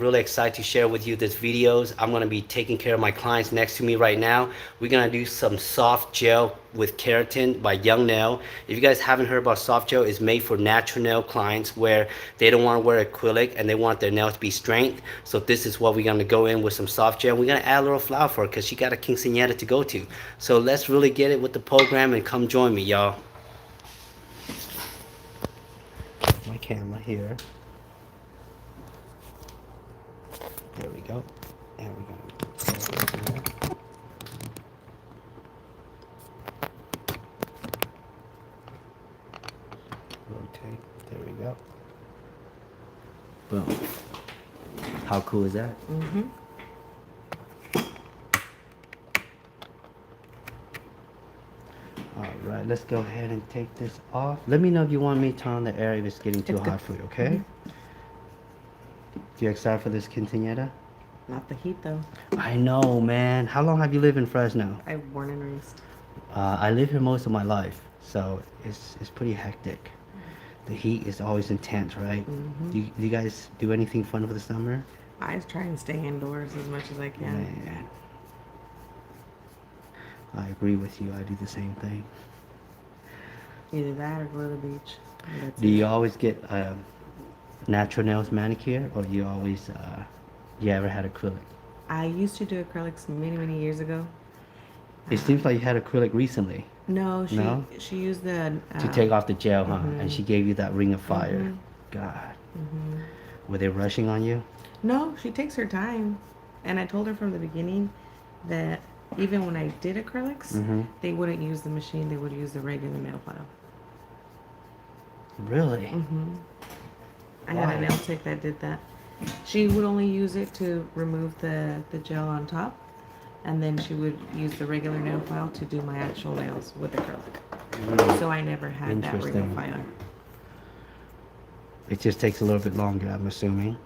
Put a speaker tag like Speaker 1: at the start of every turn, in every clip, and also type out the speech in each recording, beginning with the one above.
Speaker 1: Really excited to share with you this videos. I'm going to be taking care of my clients next to me right now. We're going to do some soft gel with keratin by Young Nail. If you guys haven't heard about soft gel, it's made for natural nail clients where they don't want to wear acrylic and they want their nails to be straight. So this is what we're going to go in with some soft gel. We're going to add a little flour for her because she got a quinceañera to go to. So let's really get it with the program and come join me, y'all. My camera here. There we go. And we're going to rotate. There we go. Boom. How cool is that?
Speaker 2: Mm-hmm.
Speaker 1: All right, let's go ahead and take this off. Let me know if you want me to turn on the air if it's getting too hot for you, okay? You excited for this quinceañera?
Speaker 2: Not the heat though.
Speaker 1: I know, man. How long have you lived in Fresno?
Speaker 2: I was born and raised.
Speaker 1: I live here most of my life, so it's pretty hectic. The heat is always intense, right? Do you guys do anything fun for the summer?
Speaker 2: I try and stay indoors as much as I can.
Speaker 1: Man, I agree with you. I do the same thing.
Speaker 2: Either that or go to the beach.
Speaker 1: Do you always get natural nails manicure, or you always you ever had acrylic?
Speaker 2: I used to do acrylics many, many years ago.
Speaker 1: It seems like you had acrylic recently.
Speaker 2: No,
Speaker 1: No?
Speaker 2: she used the
Speaker 1: To take off the gel, huh? And she gave you that ring of fire. God. Were they rushing on you?
Speaker 2: No, she takes her time. And I told her from the beginning that even when I did acrylics, they wouldn't use the machine. They would use the regular nail file.
Speaker 1: Really?
Speaker 2: I had a nail tech that did that. She would only use it to remove the gel on top. And then she would use the regular nail file to do my actual nails with acrylic. So I never had that ring of fire.
Speaker 1: It just takes a little bit longer, I'm assuming.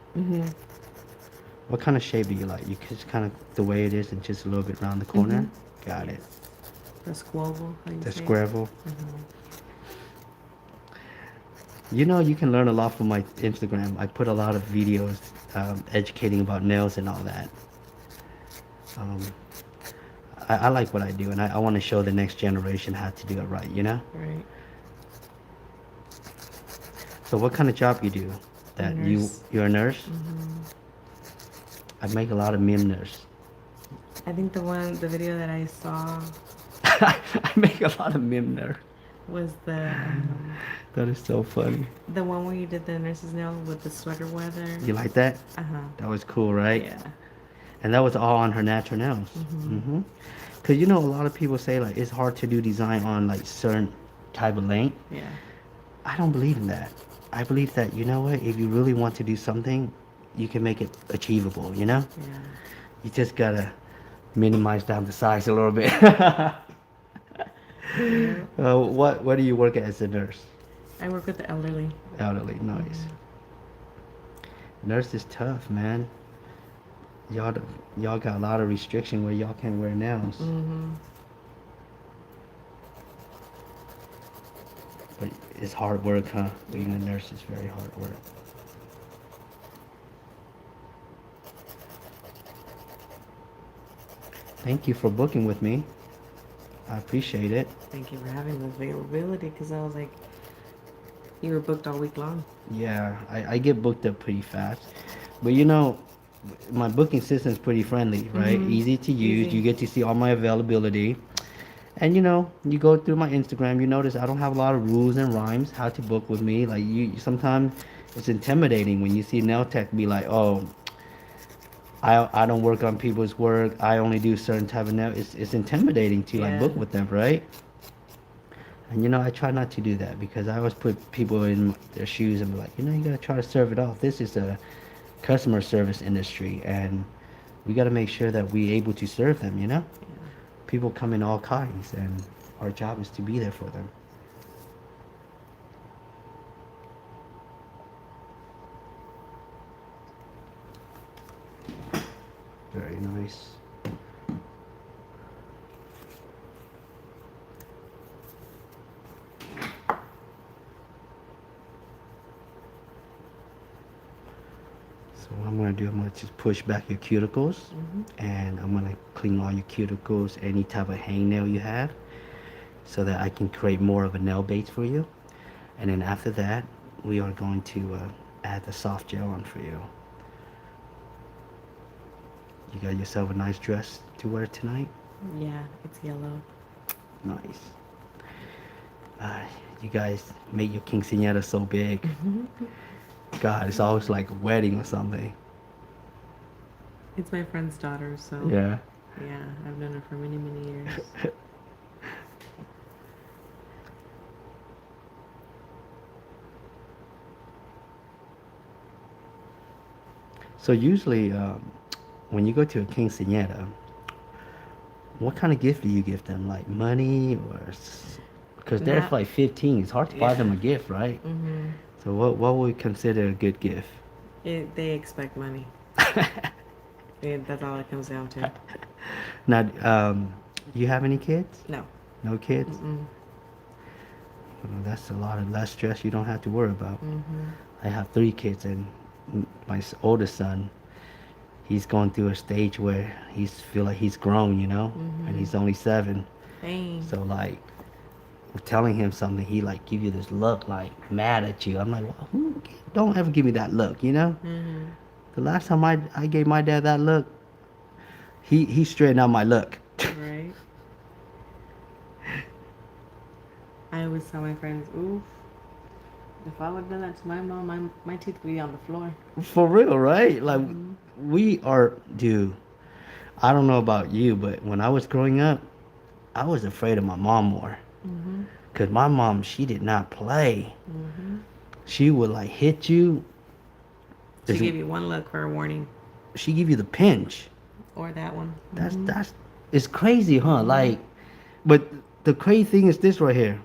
Speaker 1: What kind of shape do you like? You just kind of the way it is and just a little bit around the corner? Got it.
Speaker 2: The squoval.
Speaker 1: The squarevel. You know, you can learn a lot from my Instagram. I put a lot of videos educating about nails and all that. I like what I do, and I want to show the next generation how to do it right, you know?
Speaker 2: Right.
Speaker 1: So what kind of job you do? That you're a nurse? I make a lot of meme nurse.
Speaker 2: I think the video that I saw
Speaker 1: I make a lot of meme nurse.
Speaker 2: was the
Speaker 1: That is so funny.
Speaker 2: the one where you did the nurse's nail with the sweater weather.
Speaker 1: You like that? That was cool, right?
Speaker 2: Yeah.
Speaker 1: And that was all on her natural nails. Cause you know, a lot of people say like it's hard to do design on like certain type of length.
Speaker 2: Yeah.
Speaker 1: I don't believe in that. I believe that, you know what, if you really want to do something, you can make it achievable, you know?
Speaker 2: Yeah.
Speaker 1: You just gotta minimize down the size a little bit. What do you work as a nurse?
Speaker 2: I work with the elderly.
Speaker 1: Elderly, nice. Nurse is tough, man. Y'all got a lot of restriction where y'all can't wear nails. But it's hard work, huh? Being a nurse is very hard work. Thank you for booking with me. I appreciate it.
Speaker 2: Thank you for having the availability, because I was like, you were booked all week long.
Speaker 1: Yeah, I get booked up pretty fast. But you know, my booking system is pretty friendly, right? Easy to use.
Speaker 2: Easy.
Speaker 1: You get to see all my availability. And you know, you go through my Instagram, you notice I don't have a lot of rules and rhymes how to book with me. Like you sometimes it's intimidating when you see nail tech be like, oh, I don't work on people's work. I only do certain type of nail. It's intimidating to like book with them, right? And you know, I try not to do that because I always put people in their shoes and be like, you know, you gotta try to serve it off. This is a customer service industry, and we gotta make sure that we're able to serve them. You know, people come in all kinds, and our job is to be there for them. Very nice. So what I'm going to do, I'm going to just push back your cuticles, and I'm gonna clean all your cuticles, any type of hangnail you have, so that I can create more of a nail base for you. And then after that, we are going to add the soft gel on for you. You got yourself a nice dress to wear tonight?
Speaker 2: Yeah, it's yellow.
Speaker 1: Nice. Uh, you guys make your quinceañera so big. God, it's always like a wedding or something.
Speaker 2: It's my friend's daughter, so
Speaker 1: Yeah.
Speaker 2: yeah, I've known her for many, many years.
Speaker 1: So usually, when you go to a quinceañera, what kind of gift do you give them? Like money or? Because they're
Speaker 2: Not-
Speaker 1: like 15. It's hard to buy them a
Speaker 2: Yeah.
Speaker 1: gift, right?
Speaker 2: Mm-hmm.
Speaker 1: So what would we consider a good gift?
Speaker 2: They expect money. That's all it comes down to.
Speaker 1: Now, you have any kids?
Speaker 2: No.
Speaker 1: No kids?
Speaker 2: Mm-mm.
Speaker 1: Well, that's a lot of less stress you don't have to worry about.
Speaker 2: Mm-hmm.
Speaker 1: I have 3 kids, and my oldest son, he's going through a stage where he's feel like he's grown, you know, and he's only 7.
Speaker 2: Dang.
Speaker 1: So like, I'm telling him something, he like give you this look like mad at you. I'm like, well, don't ever give me that look, you know.
Speaker 2: Mm-hmm.
Speaker 1: The last time I gave my dad that look, he straightened out my look.
Speaker 2: Right. I always tell my friends, oof, if I would have done that to my mom, my teeth would be on the floor.
Speaker 1: For real, right? Like we are, dude. I don't know about you, but when I was growing up, I was afraid of my mom more.
Speaker 2: Mm-hmm.
Speaker 1: Cause my mom, she did not play.
Speaker 2: Mm-hmm.
Speaker 1: She would like hit you.
Speaker 2: She gave you one look for a warning,
Speaker 1: She give you the pinch.
Speaker 2: or that one.
Speaker 1: That's it's crazy, huh? Like, but the crazy thing is this right here.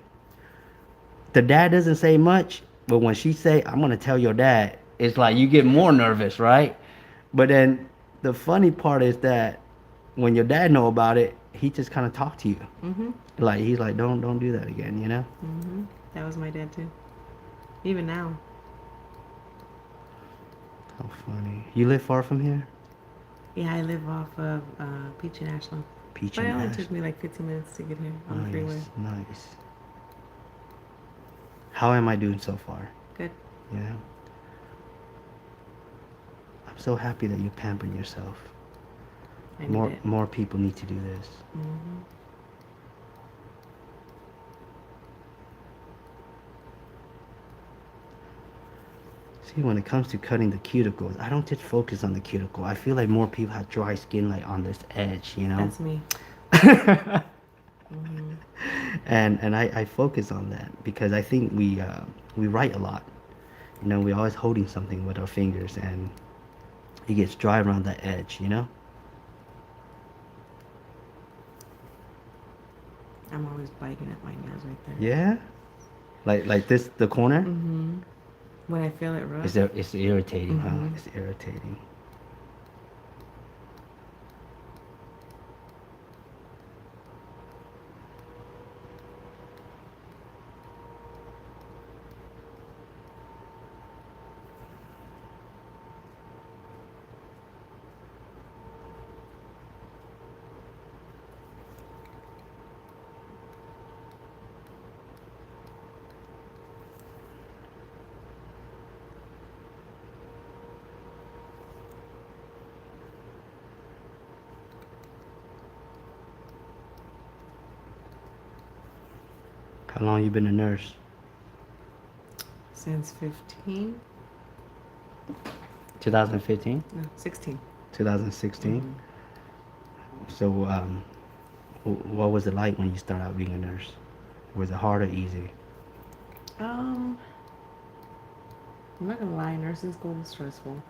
Speaker 1: The dad doesn't say much, but when she say, "I'm gonna tell your dad," it's like you get more nervous, right? But then the funny part is that when your dad know about it, he just kind of talk to you.
Speaker 2: Mm-hmm.
Speaker 1: Like he's like, don't do that again, you know?
Speaker 2: Mm-hmm. That was my dad too. Even now.
Speaker 1: How funny. You live far from here?
Speaker 2: Yeah, I live off of Peach and Ashland.
Speaker 1: Peach
Speaker 2: But it
Speaker 1: and
Speaker 2: only
Speaker 1: Ash.
Speaker 2: took me like 15 minutes to get here on the freeway.
Speaker 1: Nice. How am I doing so far?
Speaker 2: Good.
Speaker 1: Yeah. I'm so happy that you're pampering yourself.
Speaker 2: I need it.
Speaker 1: More people need to do this.
Speaker 2: Mm-hmm.
Speaker 1: See, when it comes to cutting the cuticles, I don't just focus on the cuticle. I feel like more people have dry skin, like on this edge, you know.
Speaker 2: That's me. Mm-hmm.
Speaker 1: And I focus on that because I think we write a lot. You know, we're always holding something with our fingers, and it gets dry around the edge, you know.
Speaker 2: I'm always biting at my nails right there.
Speaker 1: Yeah. Like this, the corner.
Speaker 2: Mm-hmm. When I feel it rough.
Speaker 1: It's irritating, huh?
Speaker 2: Mhm.
Speaker 1: It's irritating. How long you been a nurse?
Speaker 2: Since 15?
Speaker 1: 2015?
Speaker 2: No, 16.
Speaker 1: 2016?
Speaker 2: Mhm.
Speaker 1: So, what was it like when you started out being a nurse? Was it hard or easy?
Speaker 2: I'm not gonna lie, nursing school was stressful.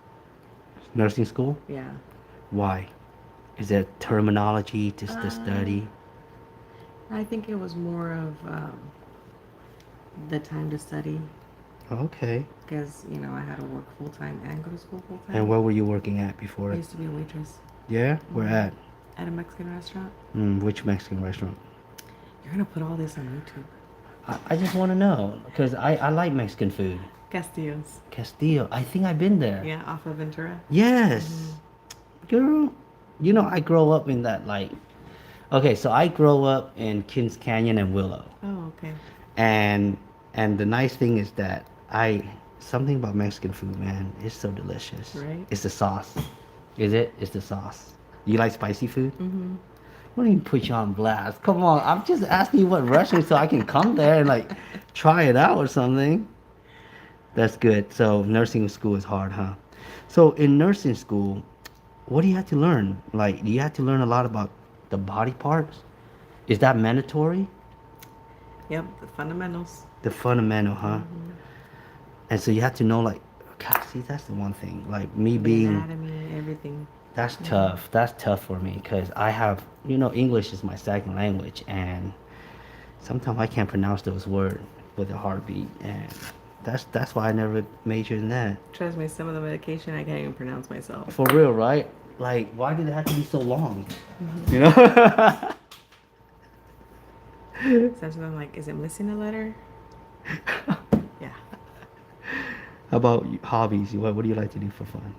Speaker 1: Nursing school?
Speaker 2: Yeah.
Speaker 1: Why? Is there terminology to study?
Speaker 2: I think it was more of the time to study
Speaker 1: Okay.
Speaker 2: because, I had to work full time and go to school full time.
Speaker 1: And where were you working at
Speaker 2: I
Speaker 1: before?
Speaker 2: used to be a waitress
Speaker 1: Yeah? Where at?
Speaker 2: at a Mexican restaurant.
Speaker 1: Which Mexican restaurant?
Speaker 2: You're gonna put all this on YouTube.
Speaker 1: I just want to know because I like Mexican food.
Speaker 2: Castillo's.
Speaker 1: Castillo. I think I've been there.
Speaker 2: Yeah, off of Ventura.
Speaker 1: Yes. Girl, you know, I grow up in that, like, okay, so I grow up in Kings Canyon and Willow.
Speaker 2: Oh, okay.
Speaker 1: And the nice thing is that something about Mexican food, man, it's so delicious.
Speaker 2: Right.
Speaker 1: It's the sauce. Is it? It's the sauce. You like spicy food?
Speaker 2: Mm-hmm.
Speaker 1: What do you put you on blast? Come on, I'm just asking you what restaurant so I can come there and like try it out or something. That's good. So nursing school is hard, huh? So in nursing school, what do you have to learn? Like, do you have to learn a lot about the body parts? Is that mandatory?
Speaker 2: Yep, the fundamentals.
Speaker 1: The fundamental, huh?
Speaker 2: Mm-hmm.
Speaker 1: And so you have to know, like, God, see, that's the one thing. Like me
Speaker 2: The
Speaker 1: being,
Speaker 2: anatomy, everything.
Speaker 1: that's tough. That's tough for me because I have, you know, English is my second language, and sometimes I can't pronounce those words with a heartbeat, and that's why I never majored in that.
Speaker 2: Trust me, some of the medication I can't even pronounce myself.
Speaker 1: For real, right? Like, why did it have to be so long? You know?
Speaker 2: Sometimes I'm like, is it missing a letter? Yeah.
Speaker 1: How about hobbies? What do you like to do for fun?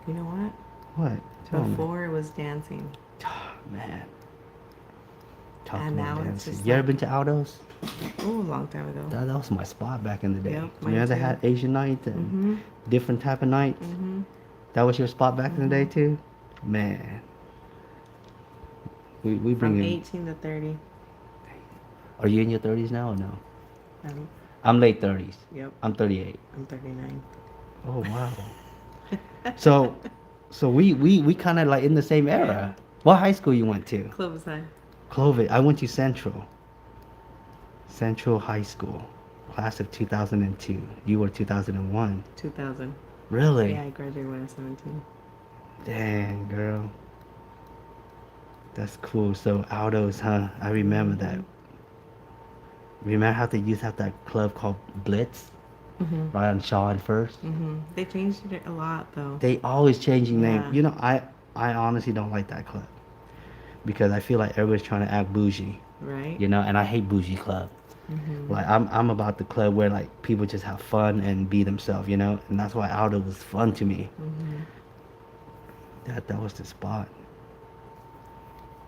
Speaker 2: You know what?
Speaker 1: What? Tell me.
Speaker 2: Before it was dancing.
Speaker 1: Man. Talk
Speaker 2: And
Speaker 1: about
Speaker 2: now it's
Speaker 1: dancing.
Speaker 2: just
Speaker 1: You ever
Speaker 2: like-
Speaker 1: been to Aldo's?
Speaker 2: Ooh, a long time ago.
Speaker 1: That was my spot back in the day.
Speaker 2: Yep,
Speaker 1: You
Speaker 2: mine
Speaker 1: know, they
Speaker 2: too.
Speaker 1: had Asian nights and
Speaker 2: Mm-hmm.
Speaker 1: different type of nights.
Speaker 2: Mm-hmm.
Speaker 1: That was your spot back in the day too? Man. We bring
Speaker 2: From
Speaker 1: in.
Speaker 2: 18 to 30.
Speaker 1: Are you in your 30s now or no?
Speaker 2: Um,
Speaker 1: I'm late 30s.
Speaker 2: yep,
Speaker 1: I'm 38.
Speaker 2: I'm 39.
Speaker 1: Oh wow. So we kind of like in the same era. What high school you went to?
Speaker 2: Clovis High.
Speaker 1: Clovis. I went to Central. Central High School, class of 2002. You were 2001.
Speaker 2: 2000.
Speaker 1: Really?
Speaker 2: Yeah, I graduated when I was 17.
Speaker 1: Dang, girl. That's cool. So Aldo's, huh? I remember that. Remember how they used to have that club called Blitz,
Speaker 2: Mm-hmm.
Speaker 1: right on Shaw and First?
Speaker 2: Mm-hmm. They changed it a lot, though.
Speaker 1: They always changing name.
Speaker 2: Yeah.
Speaker 1: You know, I honestly don't like that club because I feel like everybody's trying to act bougie,
Speaker 2: Right?
Speaker 1: you know, and I hate bougie club.
Speaker 2: Mm-hmm.
Speaker 1: Like I'm about the club where like people just have fun and be themselves, you know, and that's why Aldo was fun to me.
Speaker 2: Mm-hmm.
Speaker 1: That was the spot.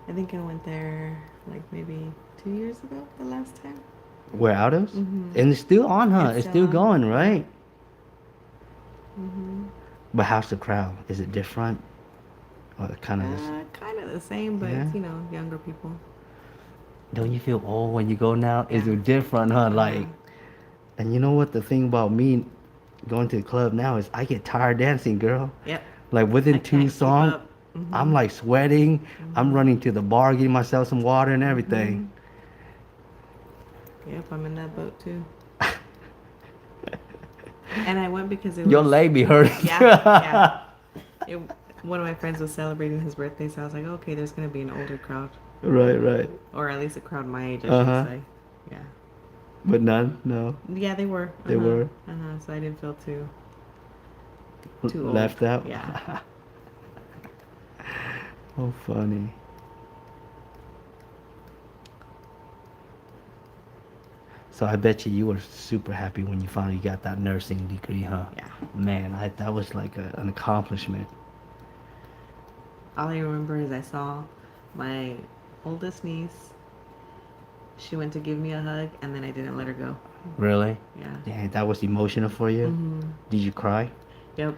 Speaker 2: I think I went there like maybe 2 years ago, the last time.
Speaker 1: Where Aldo's?
Speaker 2: Mhm.
Speaker 1: And it's still on, huh?
Speaker 2: It's
Speaker 1: It's
Speaker 2: still
Speaker 1: still
Speaker 2: on.
Speaker 1: going, right?
Speaker 2: Mm-hmm.
Speaker 1: But how's the crowd? Is it different? Or kind of
Speaker 2: Kind of the same, but
Speaker 1: Yeah.
Speaker 2: it's, younger people.
Speaker 1: don't you feel old when you go now? Is
Speaker 2: Yeah.
Speaker 1: it different, huh? Like,
Speaker 2: Uh-huh.
Speaker 1: and you know what the thing about me going to the club now is I get tired dancing, girl.
Speaker 2: Yep.
Speaker 1: Like within
Speaker 2: I
Speaker 1: two
Speaker 2: can't keep
Speaker 1: songs,
Speaker 2: up. Mhm.
Speaker 1: I'm like sweating. I'm running to the bar, getting myself some water and everything.
Speaker 2: Yep, I'm in that boat too. And I went because it was.
Speaker 1: Your leg be hurting.
Speaker 2: Yeah. One of my friends was celebrating his birthday, so I was like, okay, there's gonna be an older crowd,
Speaker 1: Right.
Speaker 2: or at least a crowd my age, I
Speaker 1: Uh-huh.
Speaker 2: should say. Yeah.
Speaker 1: But none, no.
Speaker 2: Yeah, they were.
Speaker 1: They were?
Speaker 2: So I didn't feel too old.
Speaker 1: Left out.
Speaker 2: Yeah.
Speaker 1: Oh, funny. So I bet you were super happy when you finally got that nursing degree, huh?
Speaker 2: Yeah.
Speaker 1: Man, that was like an accomplishment.
Speaker 2: All I remember is I saw my oldest niece. She went to give me a hug, and then I didn't let her go.
Speaker 1: Really?
Speaker 2: Yeah.
Speaker 1: Dang, that was emotional for you?
Speaker 2: Mm-hmm.
Speaker 1: Did you cry?
Speaker 2: Yep.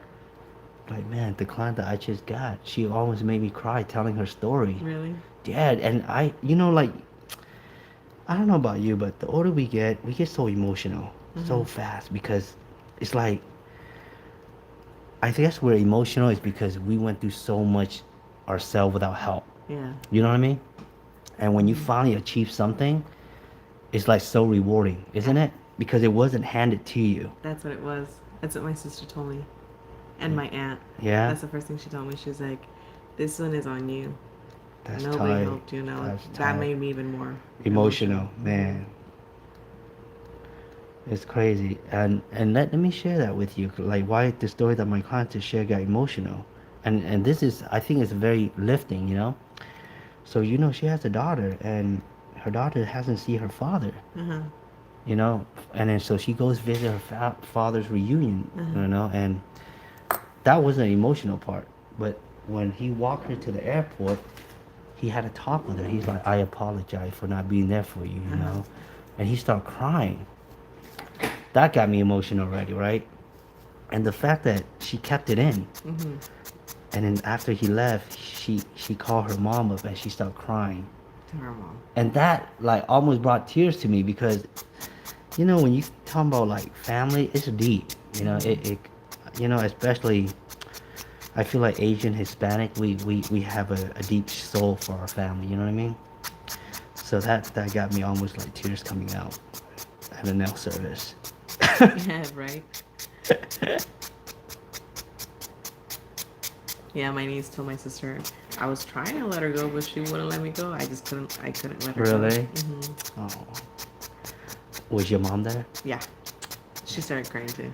Speaker 1: Like, man, the client that I just got, she almost made me cry telling her story.
Speaker 2: Really?
Speaker 1: Yeah, and like, I don't know about you, but the older we get so emotional so fast because it's like, I guess we're emotional is because we went through so much ourselves without help.
Speaker 2: Yeah.
Speaker 1: You know what I mean? And when you finally achieve something, it's like so rewarding, isn't it? Because it wasn't handed to you.
Speaker 2: That's what it was. That's what my sister told me. And my aunt.
Speaker 1: Yeah?
Speaker 2: That's the first thing she told me. She was like, this one is on you.
Speaker 1: That's
Speaker 2: Nobody
Speaker 1: tight.
Speaker 2: helped you.
Speaker 1: That's
Speaker 2: That
Speaker 1: tight.
Speaker 2: made me even more
Speaker 1: Emotional, man. It's crazy. And let me share that with you. Like, why the story that my client just shared got emotional. And this is, I think it's very lifting, you know? So, she has a daughter, and her daughter hasn't seen her father.
Speaker 2: Uh-huh.
Speaker 1: you know. And then so she goes visit her father's reunion, you know, and that was an emotional part. But when he walked her to the airport, he had a talk with her. He's like, I apologize for not being there for you, you know. And he started crying. That got me emotional already, right? And the fact that she kept it in, and then after he left, she called her mom up and she started crying.
Speaker 2: To her mom.
Speaker 1: And that like almost brought tears to me because, you know, when you talk about like family, it's deep. You know, it you know, especially I feel like Asian, Hispanic, we have a deep soul for our family. You know what I mean? So that got me almost like tears coming out at a nail service.
Speaker 2: Yeah, right. Yeah, my niece told my sister I was trying to let her go, but she wouldn't let me go. I just couldn't. I couldn't let her go.
Speaker 1: Really? Oh. Was your mom there?
Speaker 2: Yeah, she started crying too.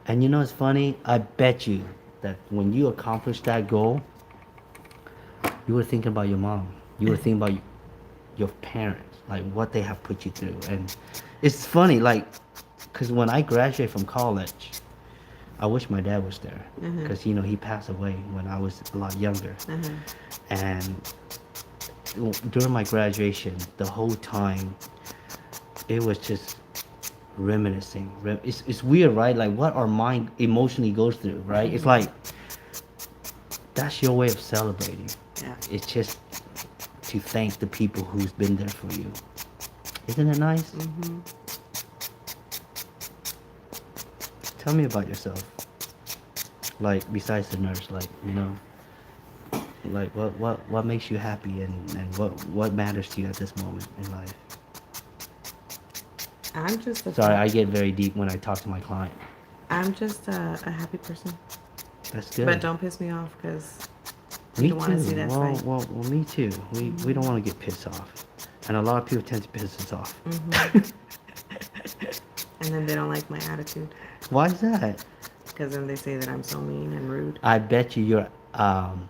Speaker 1: And you know it's funny? I bet you that when you accomplished that goal, you were thinking about your mom. You were thinking about your parents, like what they have put you through. And it's funny, like, because when I graduated from college, I wish my dad was there. Because, you know, he passed away when I was a lot younger. And during my graduation, the whole time, it was just reminiscing. It's weird, right? Like what our mind emotionally goes through, right? It's like that's your way of celebrating.
Speaker 2: Yeah.
Speaker 1: It's just to thank the people who's been there for you. Isn't it nice? Tell me about yourself. Like besides the nurse, like, you know, like what makes you happy and what matters to you at this moment in life?
Speaker 2: I'm just a
Speaker 1: Sorry, I get very deep when I talk to my client.
Speaker 2: I'm just a happy person.
Speaker 1: That's good.
Speaker 2: But don't piss me off because
Speaker 1: Me
Speaker 2: you don't want to see
Speaker 1: too.
Speaker 2: that
Speaker 1: Well,
Speaker 2: side.
Speaker 1: well, me too. We don't want to get pissed off, and a lot of people tend to piss us off.
Speaker 2: And then they don't like my attitude
Speaker 1: Why is that?
Speaker 2: because then they say that I'm so mean and rude.
Speaker 1: I bet you you're.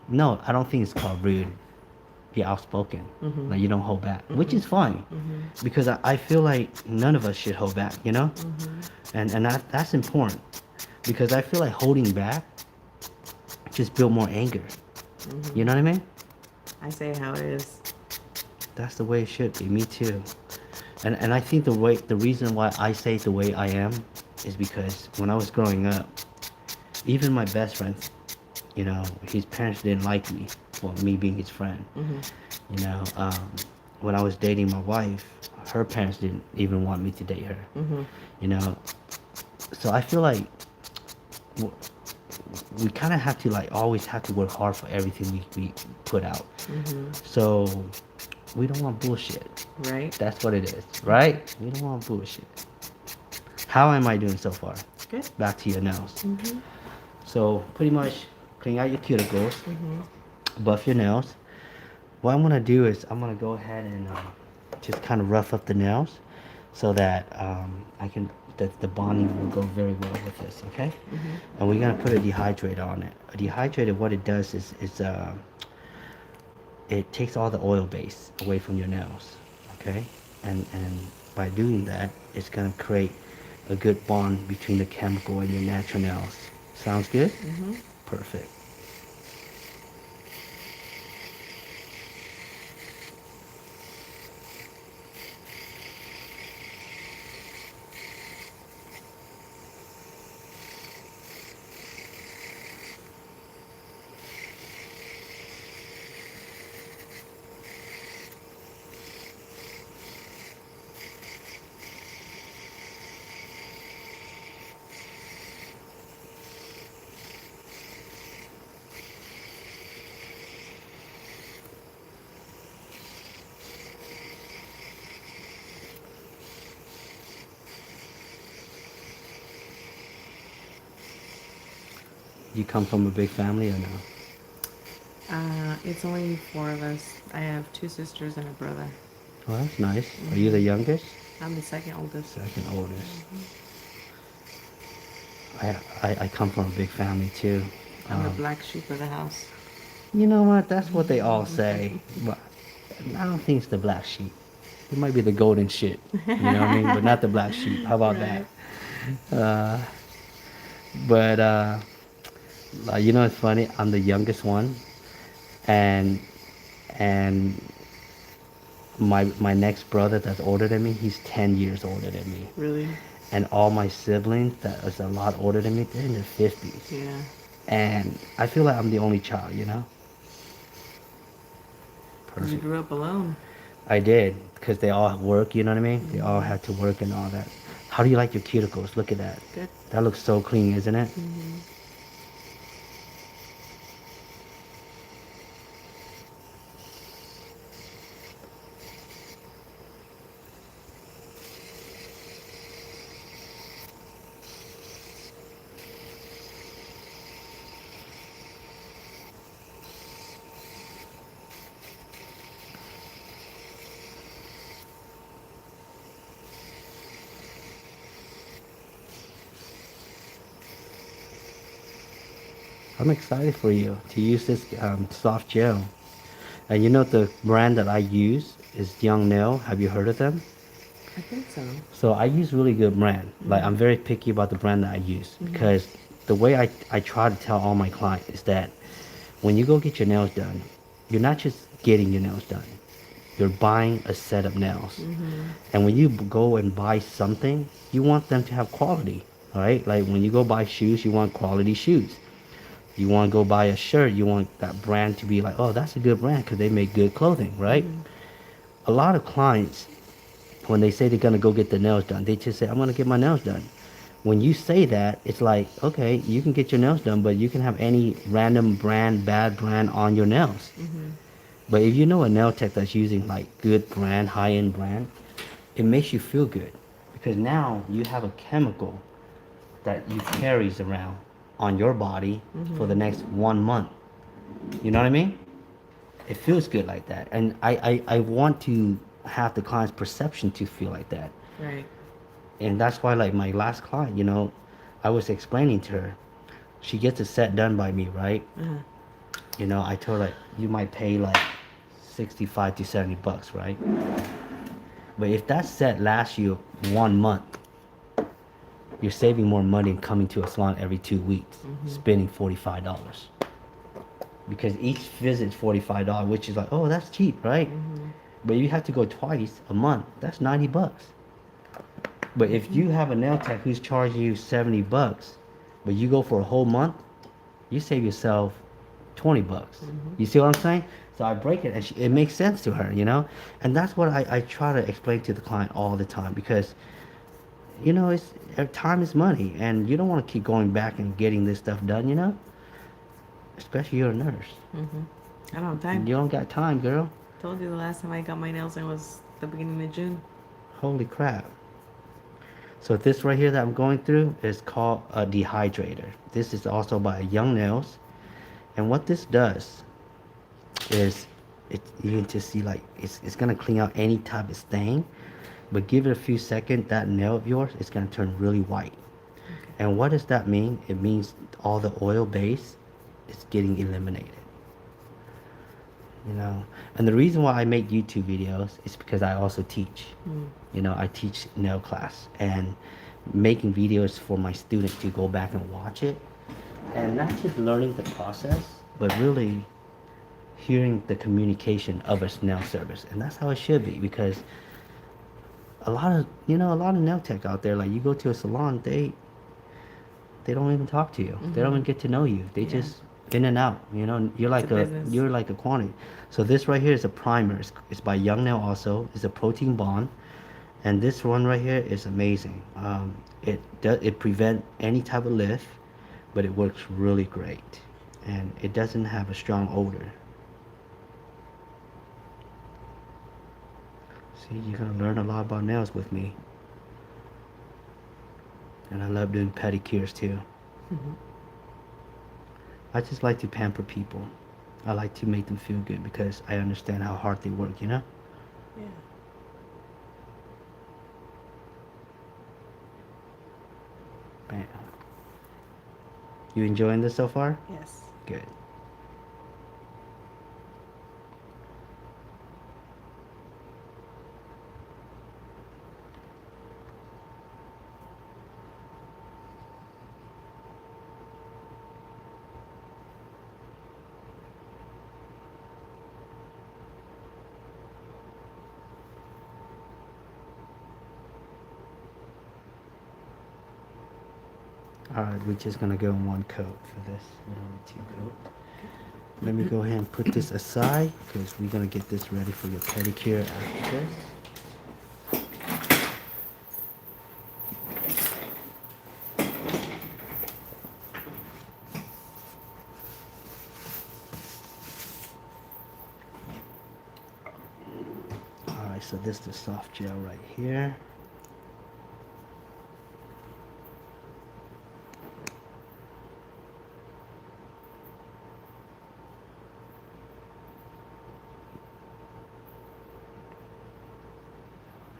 Speaker 1: No, I don't think it's called rude. Be outspoken. Like you don't hold back, which is fine, because I feel like none of us should hold back. You know, and that's important, because I feel like holding back just build more anger. You know what I mean?
Speaker 2: I say how it is.
Speaker 1: That's the way it should be. Me too. And I think the reason why I say it the way I am is because when I was growing up, even my best friends, you know, his parents didn't like me. Well, me being his friend. You know, when I was dating my wife, her parents didn't even want me to date her. You know, so I feel like we kind of have to like always have to work hard for everything we put out. So we don't want bullshit.
Speaker 2: Right?
Speaker 1: That's what it is, right? We don't want bullshit. How am I doing so far?
Speaker 2: Good.
Speaker 1: Back to your nails. So pretty much clean out your cuticles, buff your nails. What I'm gonna do is I'm gonna go ahead and just kind of rough up the nails so that the bonding will go very well with this, okay? And we're gonna put a dehydrator on it. A dehydrator, what it does is it takes all the oil base away from your nails, okay? And by doing that, it's gonna create a good bond between the chemical and your natural nails. Sounds good? Perfect. You come from a big family or no?
Speaker 2: It's only 4 of us. I have 2 sisters and a brother.
Speaker 1: Well, that's nice. Are you the youngest?
Speaker 2: I'm the second oldest.
Speaker 1: Second oldest. I come from a big family too.
Speaker 2: I'm the black sheep of the house.
Speaker 1: You know what? That's what they all say. But I don't think it's the black sheep. It might be the golden shit. You know what I mean? But not the black sheep. How about that?
Speaker 2: Right.
Speaker 1: Uh, but you know, it's funny. I'm the youngest one, and and my next brother that's older than me, he's 10 years older than me,
Speaker 2: Really?
Speaker 1: and all my siblings that is a lot older than me, they're in their 50s,
Speaker 2: Yeah.
Speaker 1: and I feel like I'm the only child. You know?
Speaker 2: Because you
Speaker 1: Perfect.
Speaker 2: grew up alone.
Speaker 1: I did, because they all work. You know what I mean? They all
Speaker 2: Hmm.
Speaker 1: had to work and all that. How do you like your cuticles? Look at that.
Speaker 2: Good.
Speaker 1: That looks so clean, isn't it?
Speaker 2: Hmm.
Speaker 1: I'm excited for you to use this soft gel. And you know the brand that I use is Young Nail. Have you heard of them?
Speaker 2: I think so.
Speaker 1: So I use really good brand. Like
Speaker 2: Hmm.
Speaker 1: I'm very picky about the brand that I use
Speaker 2: Hmm.
Speaker 1: because the way I try to tell all my clients is that when you go get your nails done, you're not just getting your nails done. You're buying a set of nails.
Speaker 2: Hmm.
Speaker 1: And when you go and buy something, you want them to have quality, all right? Like when you go buy shoes, you want quality shoes. You want to go buy a shirt, you want that brand to be like, oh, that's a good brand because they make good clothing, right?
Speaker 2: Hmm.
Speaker 1: A lot of clients, when they say they're going to go get their nails done, they just say, I'm going to get my nails done. When you say that, it's like, okay, you can get your nails done, but you can have any random brand, bad brand on your nails.
Speaker 2: Hmm.
Speaker 1: But if you know a nail tech that's using like good brand, high-end brand, it makes you feel good because now you have a chemical that you carries around on your body for the
Speaker 2: Hmm.
Speaker 1: next 1 month. You know what I mean? It feels good like that. And I want to have the client's perception to feel like that.
Speaker 2: Right.
Speaker 1: And that's why, like, my last client, you know, I was explaining to her, she gets a set done by me, right?
Speaker 2: Uh-huh.
Speaker 1: You know, I told her, like, you might pay like 65 to 70 bucks, right? But if that set lasts you 1 month, you're saving more money than coming to a salon every 2 weeks,
Speaker 2: Hmm.
Speaker 1: spending $45. Because each visit's $45, which is like, oh, that's cheap, right?
Speaker 2: Hmm.
Speaker 1: But you have to go twice a month, that's 90 bucks. But if
Speaker 2: Hmm.
Speaker 1: you have a nail tech who's charging you 70 bucks, but you go for a whole month, you save yourself 20 bucks.
Speaker 2: Hmm.
Speaker 1: You see what I'm saying? So I break it and it makes sense to her, you know? And that's what I try to explain to the client all the time because, you know, time is money and you don't want to keep going back and getting this stuff done, you know? Especially you're a nurse.
Speaker 2: Hmm. I don't have time.
Speaker 1: You don't got time, girl.
Speaker 2: Told you the last time I got my nails done was the beginning of June.
Speaker 1: Holy crap. So this right here that I'm going through is called a dehydrator. This is also by Young Nails. And what this does is you can just see like it's gonna clean out any type of stain, but give it a few seconds, that nail of yours is gonna turn really white.
Speaker 2: Okay.
Speaker 1: And what does that mean? It means all the oil base is getting eliminated. You know, and the reason why I make YouTube videos is because I also teach.
Speaker 2: Mm.
Speaker 1: You know, I teach nail class and making videos for my students to go back and watch it, and not just learning the process, but really hearing the communication of a nail service. And that's how it should be because a lot of nail tech out there, like you go to a salon, they don't even talk to you. They don't
Speaker 2: Hmm.
Speaker 1: even get to know you. They
Speaker 2: Yeah.
Speaker 1: just in and out. You know,
Speaker 2: It's a business.
Speaker 1: you're like a quantity. So this right here is a primer. It's by Young Nail also. It's a protein bond, and this one right here is amazing. It prevent any type of lift, but it works really great, and it doesn't have a strong odor. See, you're gonna learn a lot about nails with me, and I love doing pedicures too.
Speaker 2: Hmm.
Speaker 1: I just like to pamper people. I like to make them feel good because I understand how hard they work, you know?
Speaker 2: Yeah.
Speaker 1: Man. You enjoying this so far?
Speaker 2: Yes.
Speaker 1: Good. Alright, we're just gonna go in one coat for this. We don't need two coats. Let me go ahead and put this aside because we're gonna get this ready for your pedicure after this. Alright, so this is the soft gel right here.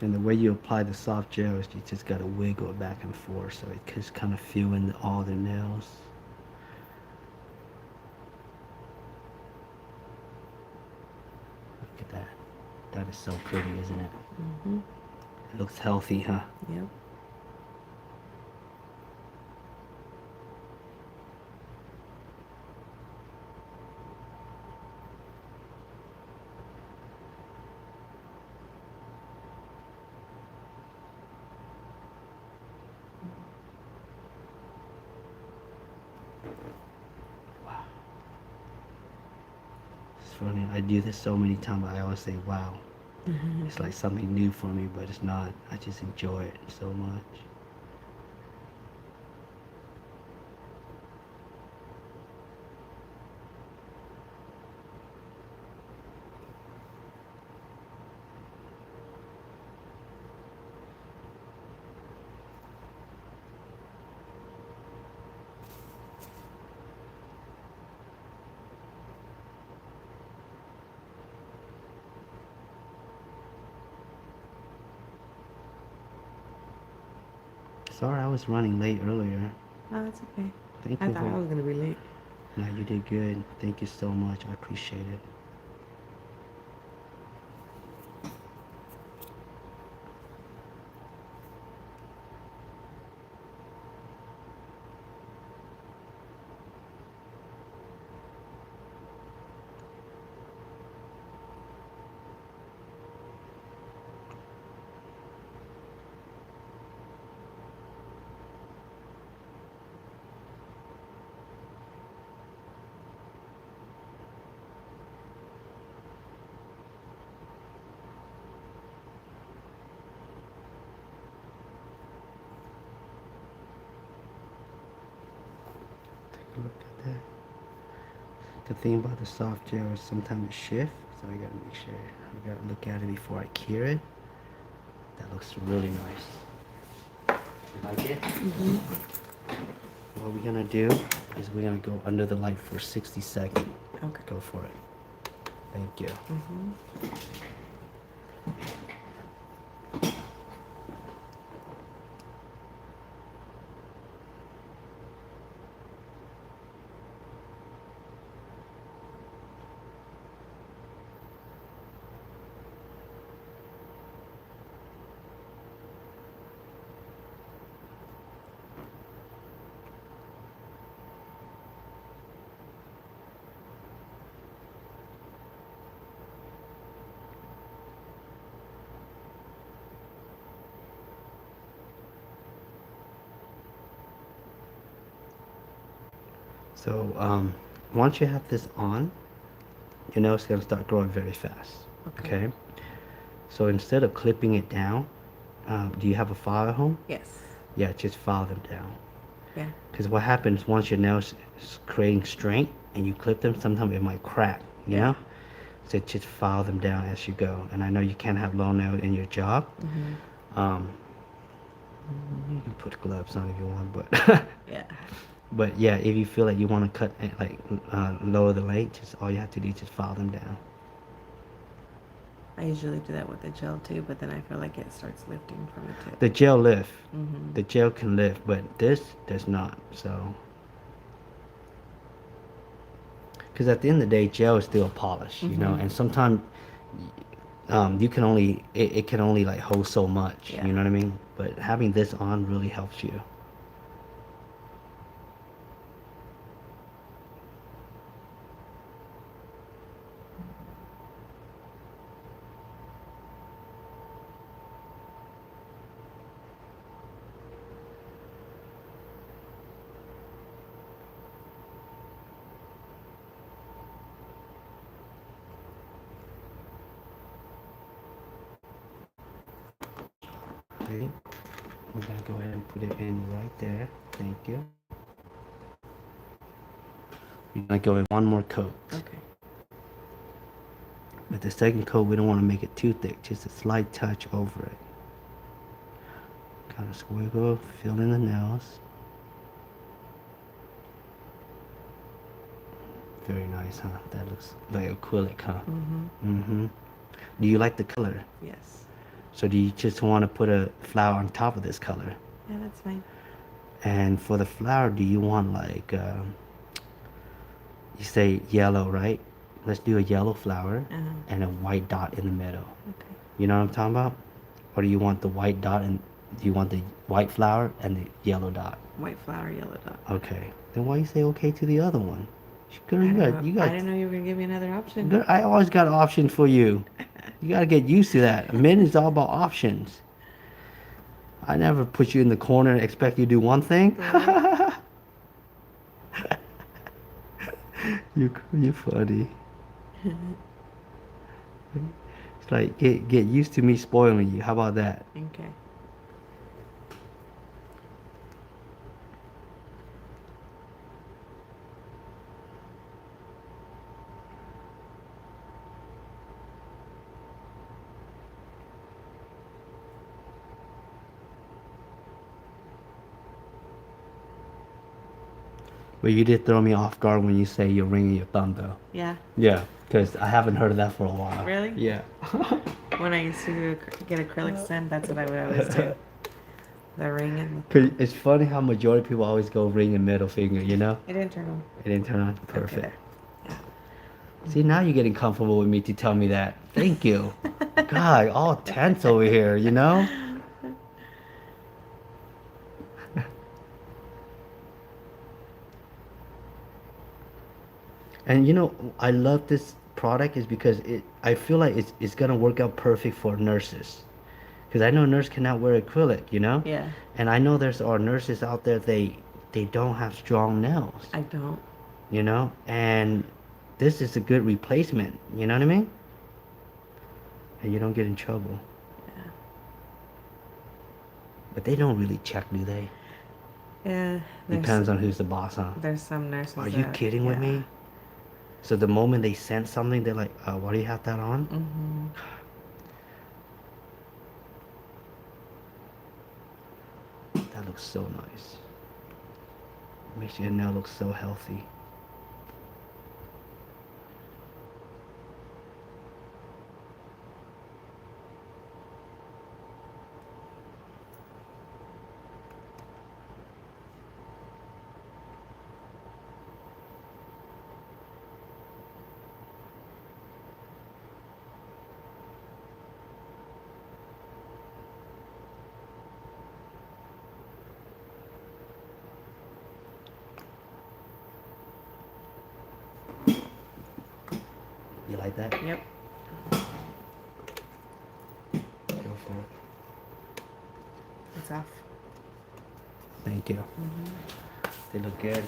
Speaker 1: And the way you apply the soft gel is you just gotta wiggle it back and forth so it just kind of fill in all the nails. Look at that. That is so pretty, isn't it?
Speaker 2: Mm-hmm.
Speaker 1: It looks healthy, huh?
Speaker 2: Yep.
Speaker 1: Wow. It's funny. I do this so many times, but I always say, wow. It's like something new for me, but it's not. I just enjoy it so much. Sorry, I was running late earlier.
Speaker 2: Oh, that's okay.
Speaker 1: Thank
Speaker 2: I
Speaker 1: you
Speaker 2: thought I
Speaker 1: for.
Speaker 2: was gonna be late.
Speaker 1: No, you did good. Thank you so much. I appreciate it. Take a look at that. The thing about the soft gel is sometimes it shifts, so I gotta make sure. I gotta look at it before I cure it. That looks really nice. You like it?
Speaker 2: Mm-hmm.
Speaker 1: What we're gonna do is we're gonna go under the light for 60 seconds.
Speaker 2: Okay.
Speaker 1: Go for it. Thank you.
Speaker 2: Mm-hmm.
Speaker 1: So once you have this on, your nails gonna start growing very fast.
Speaker 2: Okay.
Speaker 1: Okay. So instead of clipping it down, do you have a file at home?
Speaker 2: Yes.
Speaker 1: Yeah, just file them down.
Speaker 2: Yeah.
Speaker 1: Because what happens once your nails is creating strength and you clip them, sometimes it might crack, you
Speaker 2: Yeah.
Speaker 1: know? So just file them down as you go. And I know you can't have long nails in your job.
Speaker 2: Mm-hmm.
Speaker 1: Um, you can put gloves on if you want, but
Speaker 2: Yeah.
Speaker 1: but yeah, if you feel like you want to cut like lower the length, just all you have to do is just file them down.
Speaker 2: I usually do that with the gel too, but then I feel like it starts lifting from the tip.
Speaker 1: The gel lift,
Speaker 2: Mm-hmm.
Speaker 1: the gel can lift, but this does not. So, because at the end of the day, gel is still a polish, you know,
Speaker 2: Mm-hmm.
Speaker 1: and sometimes you can only it can only like hold so much,
Speaker 2: Yeah.
Speaker 1: you know what I mean? But having this on really helps you. Wait, we're gonna go ahead and put it in right there. Thank you. We're gonna go in one more coat.
Speaker 2: Okay.
Speaker 1: With the second coat, we don't want to make it too thick, just a slight touch over it. Kind of squiggle, fill in the nails. Very nice, huh? That looks like acrylic, huh? Mm-hmm. Do you like the color?
Speaker 2: Yes.
Speaker 1: So do you just want to put a flower on top of this color?
Speaker 2: Yeah, that's fine.
Speaker 1: And for the flower, do you want like, you say yellow, right? Let's do a yellow flower and a white dot in the middle.
Speaker 2: Okay.
Speaker 1: You know what I'm talking about? Or do you want the white dot and do you want the white flower and the yellow dot?
Speaker 2: White flower, yellow dot.
Speaker 1: Okay. Then why you say okay to the other one? Girl,
Speaker 2: I
Speaker 1: you
Speaker 2: didn't
Speaker 1: got,
Speaker 2: know,
Speaker 1: you
Speaker 2: I
Speaker 1: got,
Speaker 2: didn't know you were gonna give me another option.
Speaker 1: girl, I always got options for you. You gotta get used to that. Men is all about options. I never put you in the corner and expect you to do one thing.
Speaker 2: Right.
Speaker 1: You funny. It's like get used to me spoiling you. How about that?
Speaker 2: Okay.
Speaker 1: But you did throw me off guard when you say you're ringing your thumb, though.
Speaker 2: Yeah.
Speaker 1: Yeah, because I haven't heard of that for a while.
Speaker 2: Really?
Speaker 1: Yeah.
Speaker 2: When I used to get acrylic sand, that's what I would always do. The ring and the
Speaker 1: 'Cause it's funny how majority of people always go ring and middle finger, you know?
Speaker 2: it didn't turn on.
Speaker 1: It didn't turn on.
Speaker 2: Okay,
Speaker 1: Perfect.
Speaker 2: there. Yeah.
Speaker 1: See, now you're getting comfortable with me to tell me that. Thank you. God, all tense over here, you know? And you know, I love this product is because I feel like it's gonna work out perfect for nurses. Because I know a nurse cannot wear acrylic, you know?
Speaker 2: Yeah.
Speaker 1: And I know there's our nurses out there, they don't have strong nails,
Speaker 2: I don't.
Speaker 1: you know? And this is a good replacement, you know what I mean? And you don't get in trouble.
Speaker 2: Yeah.
Speaker 1: But they don't really check, do they?
Speaker 2: Yeah.
Speaker 1: Depends on who's the boss, huh?
Speaker 2: There's some nurses.
Speaker 1: Are you
Speaker 2: that,
Speaker 1: kidding with me? So the moment they sense something, they're like, why do you have that on?
Speaker 2: Mm-hmm.
Speaker 1: That looks so nice. Makes your nail look so healthy. You like that?
Speaker 2: Yep.
Speaker 1: Go for it.
Speaker 2: It's off.
Speaker 1: Thank you.
Speaker 2: Mm-hmm.
Speaker 1: They look good.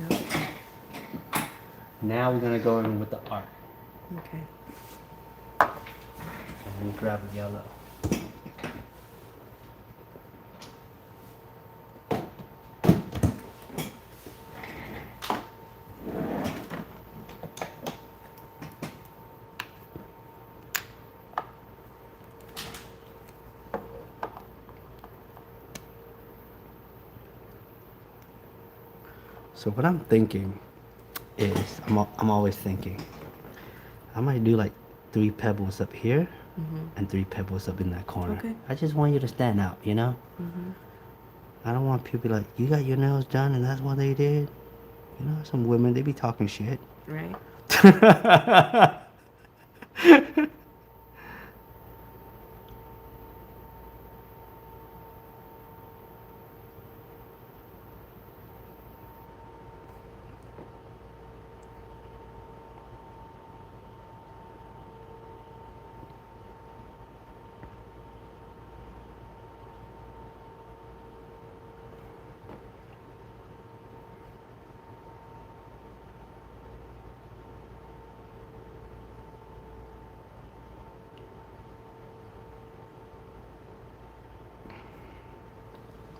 Speaker 2: Yep.
Speaker 1: Now we're gonna go in with the art.
Speaker 2: Okay.
Speaker 1: And we grab a yellow. So what I'm thinking is, I'm always thinking, I might do like 3 pebbles up here and 3 pebbles up in that corner.
Speaker 2: Okay.
Speaker 1: I just want you to stand out, you know?
Speaker 2: Mm-hmm.
Speaker 1: I don't want people like, you got your nails done and that's what they did? You know, some women, they be talking shit.
Speaker 2: Right.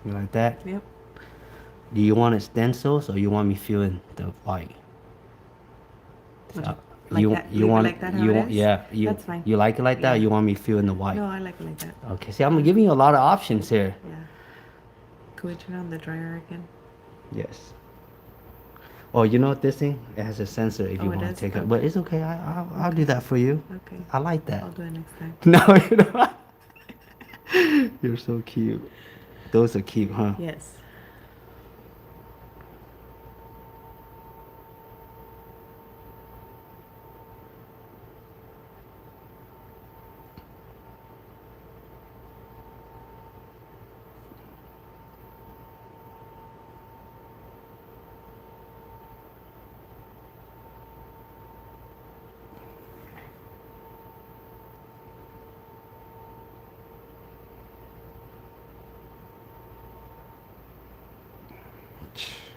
Speaker 1: You like that?
Speaker 2: Yep.
Speaker 1: Do you want it stencils or you want me feeling the white?
Speaker 2: Which,
Speaker 1: Uh,
Speaker 2: like that.
Speaker 1: you
Speaker 2: Leave it
Speaker 1: want
Speaker 2: like that how
Speaker 1: you
Speaker 2: it
Speaker 1: want
Speaker 2: is?
Speaker 1: yeah
Speaker 2: That's fine.
Speaker 1: you like it like that? Or
Speaker 2: Yeah.
Speaker 1: you want me feeling the white?
Speaker 2: No, I like it like that.
Speaker 1: Okay. See, I'm giving you a lot of options here.
Speaker 2: Yeah. Can we turn on the dryer again?
Speaker 1: Yes. Oh, you know what this thing? It has a sensor if you
Speaker 2: Oh, it
Speaker 1: want to
Speaker 2: does?
Speaker 1: take it. But
Speaker 2: Okay.
Speaker 1: it's okay. I'll do
Speaker 2: Okay.
Speaker 1: that for you.
Speaker 2: Okay.
Speaker 1: I like that.
Speaker 2: I'll do it next time.
Speaker 1: No, you know. You're so cute. Those are cute, huh?
Speaker 2: Yes.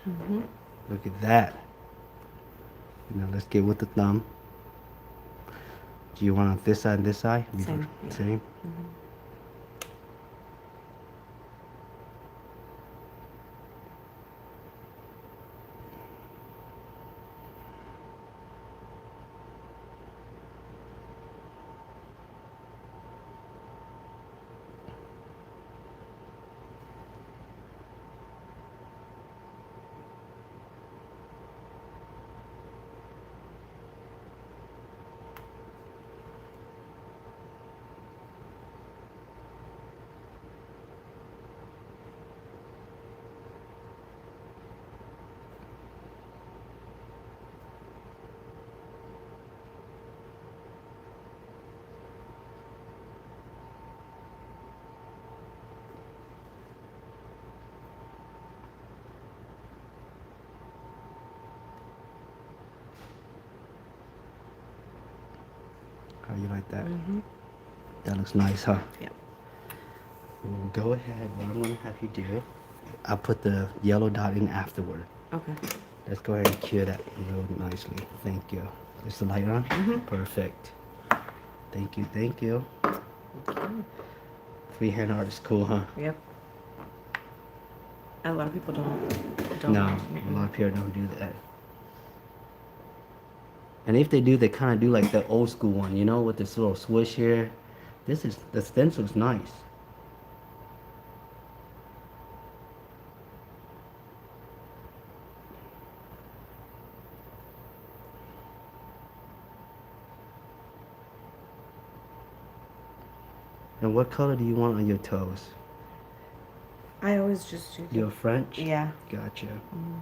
Speaker 2: Mm-hmm.
Speaker 1: Look at that. Now let's get with the thumb. Do you want on this side and this side?
Speaker 2: Same. Yeah.
Speaker 1: Same.
Speaker 2: Mm-hmm.
Speaker 1: How you like that?
Speaker 2: Mm-hmm.
Speaker 1: That looks nice, huh?
Speaker 2: Yep.
Speaker 1: Go ahead. What I'm gonna have you do, I'll put the yellow dot in afterward.
Speaker 2: Okay.
Speaker 1: Let's go ahead and cure that real nicely. Thank you. Is the light on?
Speaker 2: Mm-hmm.
Speaker 1: Perfect. Thank you. Thank you.
Speaker 2: Okay.
Speaker 1: Freehand art is cool, huh?
Speaker 2: Yep. A lot of people don't.
Speaker 1: No, a
Speaker 2: Mm-mm.
Speaker 1: lot of people don't do that. And if they do, they kind of do like the old school one, you know, with this little swish here. This is, the stencil's nice. And what color do you want on your toes?
Speaker 2: I always just do.
Speaker 1: You're French?
Speaker 2: Yeah.
Speaker 1: Gotcha.
Speaker 2: Mm-hmm.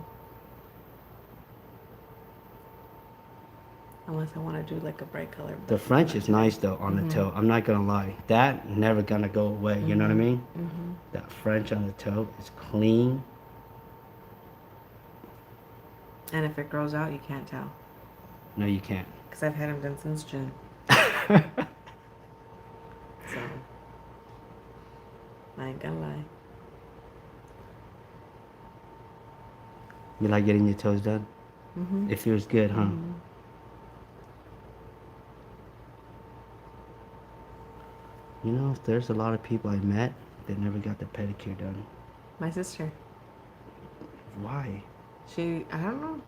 Speaker 2: Unless I want to do like a bright color.
Speaker 1: The
Speaker 2: but
Speaker 1: French
Speaker 2: not
Speaker 1: is
Speaker 2: today.
Speaker 1: nice though on the toe. I'm not gonna lie. That never gonna go away. You know what I mean?
Speaker 2: Mm-hmm.
Speaker 1: That French on the toe is clean.
Speaker 2: And if it grows out, you can't tell.
Speaker 1: No, you can't.
Speaker 2: Because I've had them done since June. So, I ain't gonna lie.
Speaker 1: You like getting your toes done?
Speaker 2: Mm-hmm.
Speaker 1: It feels good, huh?
Speaker 2: Mm-hmm.
Speaker 1: You know, there's a lot of people I met that never got the pedicure done.
Speaker 2: My sister.
Speaker 1: Why?
Speaker 2: I don't know.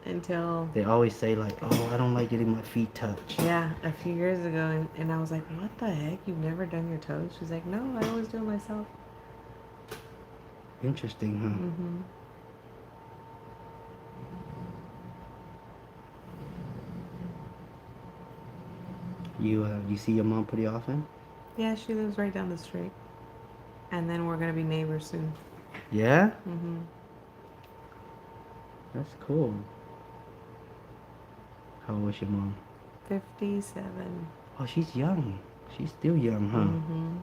Speaker 2: Until,
Speaker 1: They always say like, oh, I don't like getting my feet touched.
Speaker 2: yeah, a few years ago. And I was like, what the heck? You've never done your toes? She's like, no, I always do it myself.
Speaker 1: Interesting, huh?
Speaker 2: Mm-hmm.
Speaker 1: You see your mom pretty often?
Speaker 2: Yeah, she lives right down the street. And then we're going to be neighbors soon.
Speaker 1: Yeah?
Speaker 2: Mm-hmm.
Speaker 1: That's cool. How old is your mom?
Speaker 2: 57.
Speaker 1: Oh, she's young. She's still young, huh?
Speaker 2: Mm-hmm.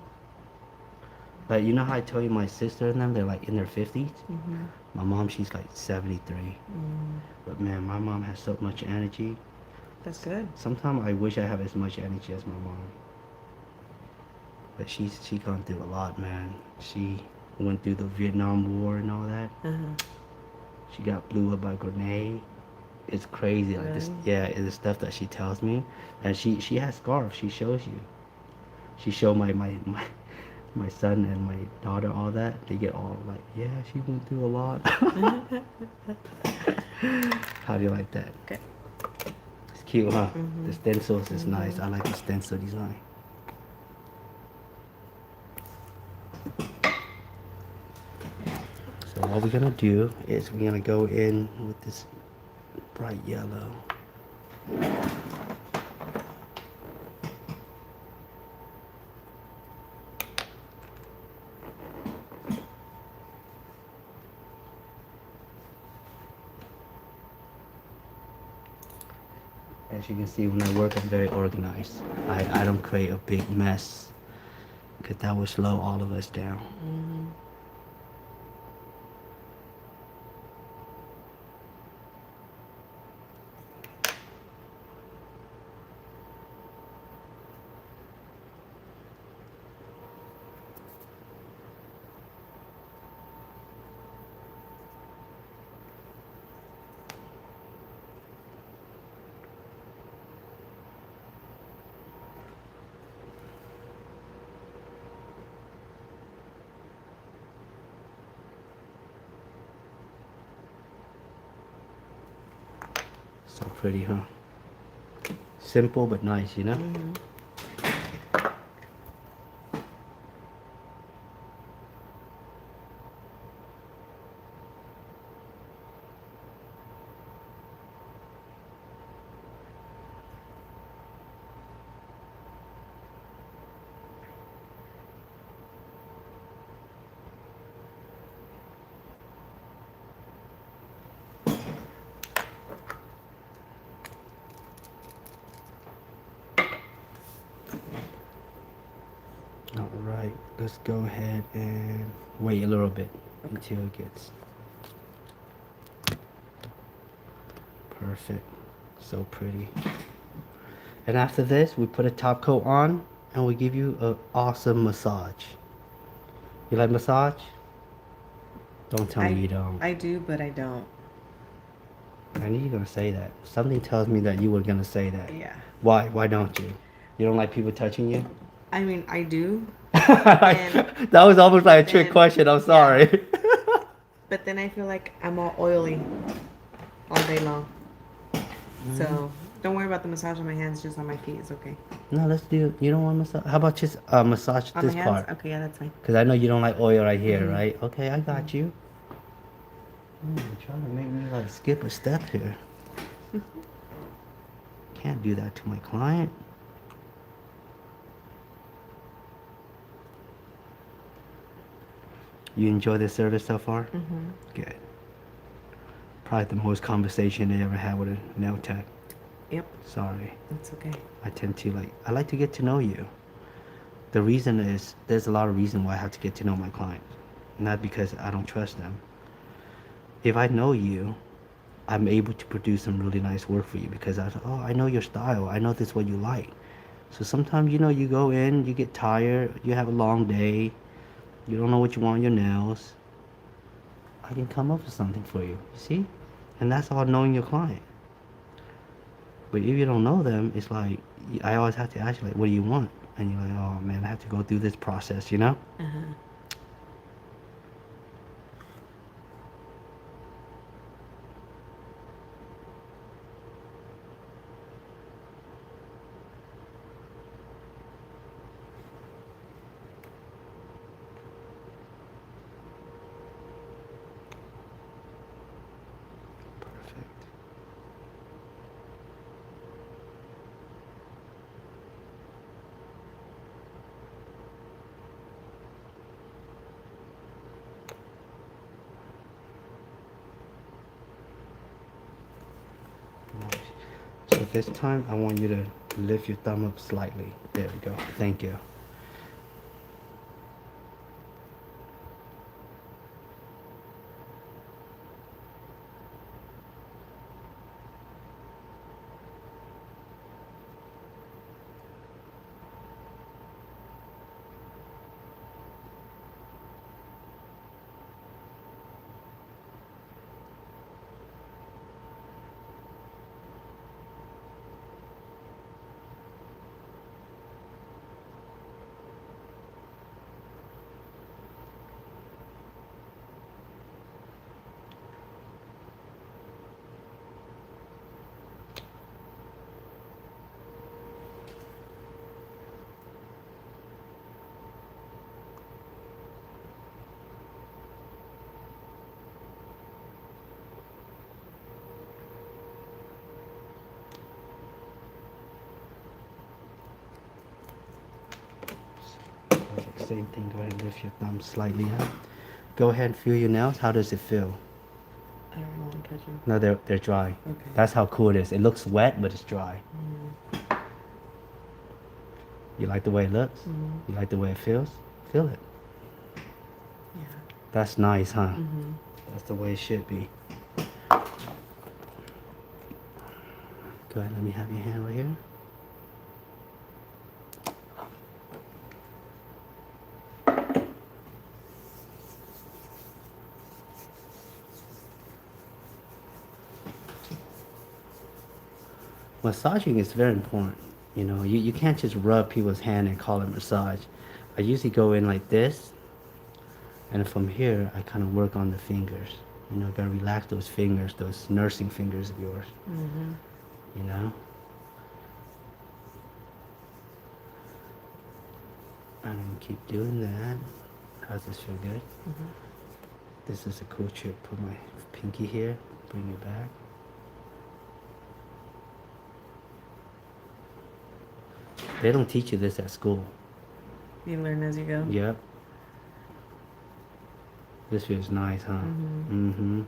Speaker 1: Like, you know how I told you my sister and them, they're like in their 50s?
Speaker 2: Mm-hmm.
Speaker 1: My mom, she's like 73.
Speaker 2: Mm.
Speaker 1: But man, my mom has so much energy.
Speaker 2: That's good.
Speaker 1: Sometimes I wish I have as much energy as my mom. But she gone through a lot, man. She went through the Vietnam War and all that.
Speaker 2: Uh-huh.
Speaker 1: She got blew up by a grenade. It's crazy, like this.
Speaker 2: Really?
Speaker 1: Yeah, it's the stuff that she tells me, and she has scars. She shows you. She showed my my son and my daughter, all that, they get all like, yeah, she went through a lot. How do you like that?
Speaker 2: Good.
Speaker 1: It's cute, huh?
Speaker 2: Mm-hmm.
Speaker 1: The stencils is nice.
Speaker 2: Mm-hmm.
Speaker 1: I like the stencil design. So what we're gonna do is we're gonna go in with this bright yellow. As you can see, when I work, I'm very organized. I don't create a big mess because that will slow all of us down.
Speaker 2: Mm-hmm.
Speaker 1: So pretty, huh? Simple but nice, you know?
Speaker 2: Mm-hmm.
Speaker 1: All right, let's go ahead and wait a little bit until it gets perfect. So pretty. And after this, we put a top coat on and we give you an awesome massage. You like massage? Don't tell me you don't.
Speaker 2: I do, but I don't.
Speaker 1: I knew you were gonna say that. Something tells me that you were gonna say that.
Speaker 2: Yeah.
Speaker 1: Why? Why don't you? You don't like people touching you?
Speaker 2: I mean, I do.
Speaker 1: That was almost like a trick
Speaker 2: then-
Speaker 1: question. I'm
Speaker 2: yeah.
Speaker 1: sorry.
Speaker 2: But then I feel like I'm all oily all day long. So don't worry about the massage on my hands, just on my feet is okay.
Speaker 1: No, let's do. You don't want massage? How about just massage
Speaker 2: On
Speaker 1: this
Speaker 2: my hands?
Speaker 1: part?
Speaker 2: Okay, yeah, that's fine.
Speaker 1: Because I know you don't like oil right here,
Speaker 2: Mhm.
Speaker 1: right? Okay, I got you. You're trying to make me like skip a step here. Can't do that to my client. You enjoy the service so far?
Speaker 2: Mm-hmm.
Speaker 1: Good. Probably the most conversation they ever had with a nail tech.
Speaker 2: Yep,
Speaker 1: Sorry.
Speaker 2: that's okay.
Speaker 1: I like to get to know you. The reason is, there's a lot of reason why I have to get to know my client. Not because I don't trust them. If I know you, I'm able to produce some really nice work for you because I know your style. I know this is what you like. So sometimes, you go in, you get tired, you have a long day, you don't know what you want on your nails. I can come up with something for you, you see? And that's all knowing your client. But if you don't know them, it's like, I always have to ask you, like, what do you want? And you're like, oh man, I have to go through this process, you know?
Speaker 2: Uh-huh.
Speaker 1: Perfect. Nice. So this time, I want you to lift your thumb up slightly. There we go. Thank you. same thing. Go ahead and lift your thumb slightly up. Go ahead and feel your nails. How does it feel?
Speaker 2: I don't know. I'm touching.
Speaker 1: No, they're dry.
Speaker 2: Okay.
Speaker 1: That's how cool it is. It looks wet, but it's dry.
Speaker 2: Mm-hmm.
Speaker 1: You like the way it looks?
Speaker 2: Mm-hmm.
Speaker 1: You like the way it feels? Feel it.
Speaker 2: Yeah.
Speaker 1: That's nice, huh?
Speaker 2: Mm-hmm.
Speaker 1: That's the way it should be. Go ahead, let me have your hand right here. Massaging is very important. You know, you can't just rub people's hand and call it massage. I usually go in like this, and from here, I kind of work on the fingers. You know, gotta relax those fingers, those nursing fingers of yours.
Speaker 2: Mm-hmm.
Speaker 1: You know? And then keep doing that. How's this feel good?
Speaker 2: Mm-hmm.
Speaker 1: This is a cool trick. Put my pinky here, bring it back. They don't teach you this at school.
Speaker 2: You learn as you go.
Speaker 1: Yep. This feels nice, huh?
Speaker 2: Mm-hmm.
Speaker 1: Mm-hmm.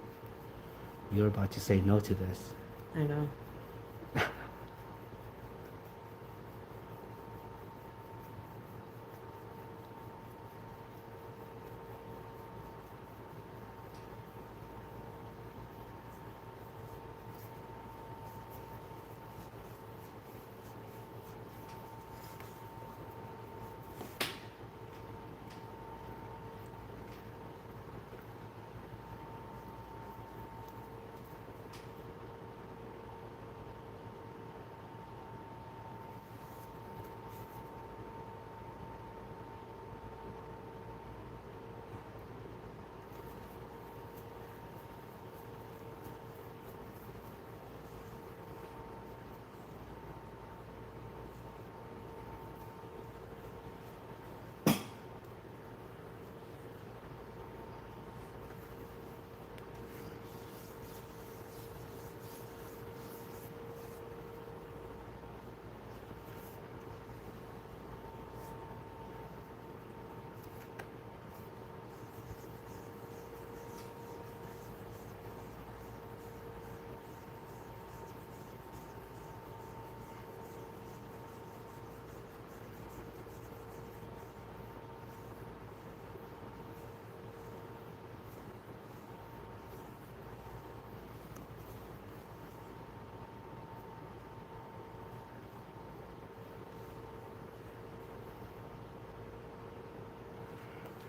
Speaker 1: You're about to say no to this.
Speaker 2: I know.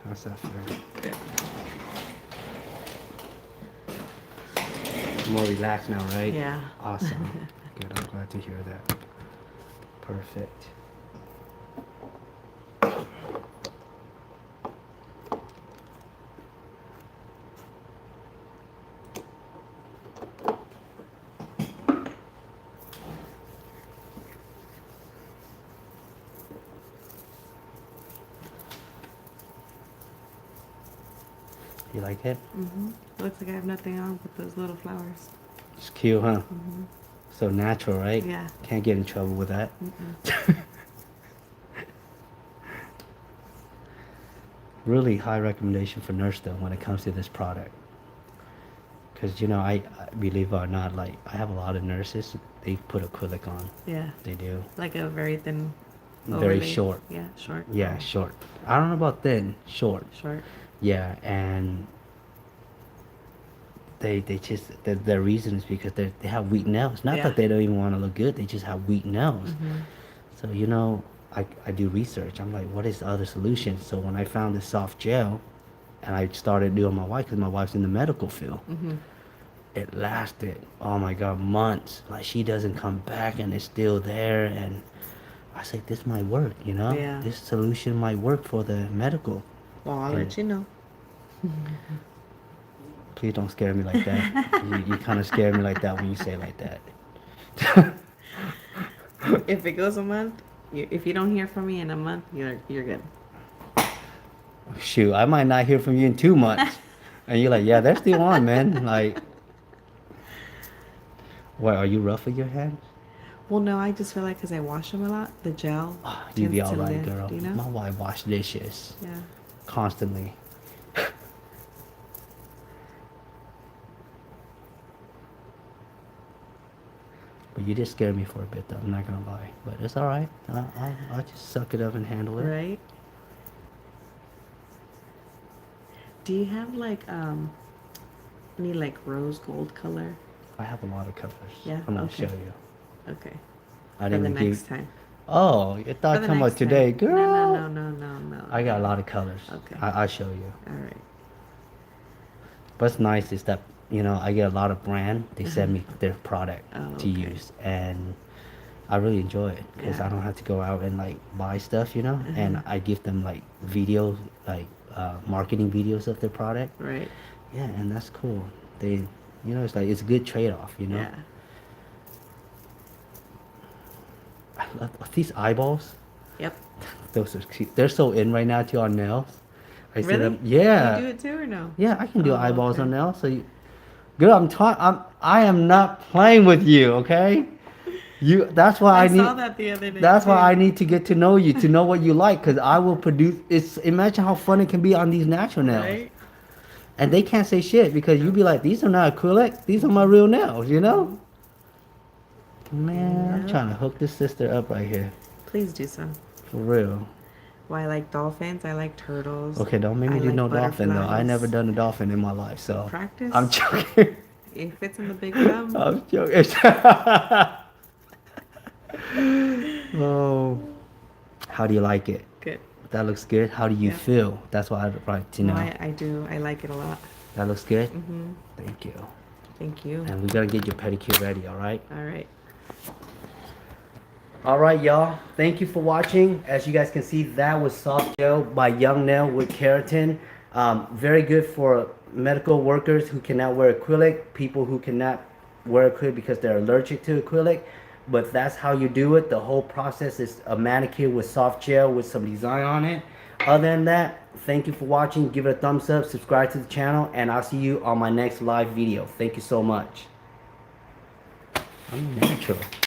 Speaker 1: How's that feel?
Speaker 2: Good.
Speaker 1: More relaxed now, right?
Speaker 2: Yeah.
Speaker 1: Awesome. Good. I'm glad to hear that. Perfect. You like it?
Speaker 2: Mm-hmm. Looks like I have nothing on but those little flowers.
Speaker 1: It's cute, huh?
Speaker 2: Mm-hmm.
Speaker 1: So natural, right?
Speaker 2: Yeah.
Speaker 1: Can't get in trouble with that.
Speaker 2: Mm-mm.
Speaker 1: Really high recommendation for Nurse though when it comes to this product. Because, you know, I believe it or not, like, I have a lot of nurses, they put acrylic on.
Speaker 2: Yeah.
Speaker 1: They do.
Speaker 2: Like a very thin.
Speaker 1: Very
Speaker 2: overlay.
Speaker 1: short.
Speaker 2: Yeah, short.
Speaker 1: Yeah,
Speaker 2: Oh,
Speaker 1: short. I don't know about thin, short.
Speaker 2: Short.
Speaker 1: Yeah, and they just, their reason is because they have weak nails. Not
Speaker 2: Yeah.
Speaker 1: that they don't even want to look good, they just have weak nails.
Speaker 2: Mm-hmm.
Speaker 1: So, you know, I do research. I'm like, what is the other solution? So when I found this soft gel, and I started doing my wife, because my wife's in the medical field,
Speaker 2: Mm-hmm.
Speaker 1: it lasted, oh my God, months. Like, she doesn't come back, and it's still there, and I was like, this might work, you know?
Speaker 2: Yeah.
Speaker 1: This solution might work for the medical.
Speaker 2: Well, I'll
Speaker 1: And
Speaker 2: let you know.
Speaker 1: please don't scare me like that. You kind of scare me like that when you say it like that.
Speaker 2: If it goes a month, if you don't hear from me in a month, you're good.
Speaker 1: Shoot, I might not hear from you in 2 months. And you're like, yeah, they're still on, man. Like, what, are you rough with your hands?
Speaker 2: Well, no, I just feel like because I wash them a lot, the gel
Speaker 1: Oh, you
Speaker 2: tends
Speaker 1: be
Speaker 2: to
Speaker 1: alright,
Speaker 2: lift,
Speaker 1: girl.
Speaker 2: you know?
Speaker 1: My wife wash dishes
Speaker 2: Yeah.
Speaker 1: constantly. But you just scared me for a bit, though. I'm not gonna lie. But it's alright. I'll just suck it up and handle it.
Speaker 2: Right? Do you have like any like rose gold color?
Speaker 1: I have a lot of colors.
Speaker 2: Yeah?
Speaker 1: I'm gonna
Speaker 2: Okay.
Speaker 1: show you.
Speaker 2: Okay.
Speaker 1: I
Speaker 2: For
Speaker 1: didn't
Speaker 2: the
Speaker 1: even
Speaker 2: next
Speaker 1: give.
Speaker 2: time.
Speaker 1: Oh, you
Speaker 2: For
Speaker 1: thought
Speaker 2: the
Speaker 1: talking about
Speaker 2: next
Speaker 1: today,
Speaker 2: time.
Speaker 1: girl?
Speaker 2: No.
Speaker 1: I got a lot of colors.
Speaker 2: Okay.
Speaker 1: I'll show you.
Speaker 2: All right.
Speaker 1: What's nice is that I get a lot of brand. They send me their product
Speaker 2: Oh,
Speaker 1: to
Speaker 2: okay.
Speaker 1: use, and I really enjoy it because
Speaker 2: Yeah.
Speaker 1: I don't have to go out and like buy stuff, and
Speaker 2: Uh-huh.
Speaker 1: I give them like videos, like marketing videos of their product.
Speaker 2: Right.
Speaker 1: Yeah, and that's cool. They, it's like it's a good trade-off.
Speaker 2: Yeah.
Speaker 1: I love these eyeballs.
Speaker 2: Yep.
Speaker 1: Those are cute. They're so in right now too on nails. I see
Speaker 2: Really?
Speaker 1: them. Yeah.
Speaker 2: You do it too or no?
Speaker 1: Yeah, I can do
Speaker 2: Oh,
Speaker 1: eyeballs
Speaker 2: okay.
Speaker 1: on nails. Girl, I am not playing with you, okay? That's why
Speaker 2: I
Speaker 1: I need.
Speaker 2: saw that the other day
Speaker 1: That's
Speaker 2: too.
Speaker 1: why I need to get to know you, to know what you like, because I will produce. Imagine how fun it can be on these natural nails,
Speaker 2: Right?
Speaker 1: and they can't say shit because you be like, these are not acrylic, these are my real nails. Man, I'm
Speaker 2: Yep.
Speaker 1: trying to hook this sister up right here,
Speaker 2: Please do so.
Speaker 1: for real.
Speaker 2: Well, I like dolphins. I like turtles.
Speaker 1: Okay, don't make me
Speaker 2: I
Speaker 1: do
Speaker 2: like
Speaker 1: no dolphin though. I never
Speaker 2: butterflies.
Speaker 1: done a dolphin in my life, so
Speaker 2: Practice.
Speaker 1: I'm joking.
Speaker 2: It fits in the big thumb.
Speaker 1: I'm joking. Oh, how do you like it?
Speaker 2: Good.
Speaker 1: That looks good. How do you
Speaker 2: Yeah.
Speaker 1: feel? That's what I'd like to
Speaker 2: No,
Speaker 1: know.
Speaker 2: I do. I like it a lot.
Speaker 1: That looks good.
Speaker 2: Mm-hmm.
Speaker 1: Thank you.
Speaker 2: Thank you.
Speaker 1: And we gotta get your pedicure ready. All right.
Speaker 2: All right.
Speaker 1: All right, y'all. Thank you for watching. As you guys can see, that was Soft Gel by Young Nail with Keratin. Very good for medical workers who cannot wear acrylic, people who cannot wear acrylic because they're allergic to acrylic. But that's how you do it. The whole process is a manicure with soft gel with some design on it. Other than that, thank you for watching. Give it a thumbs up, subscribe to the channel, and I'll see you on my next live video. Thank you so much. I'm natural.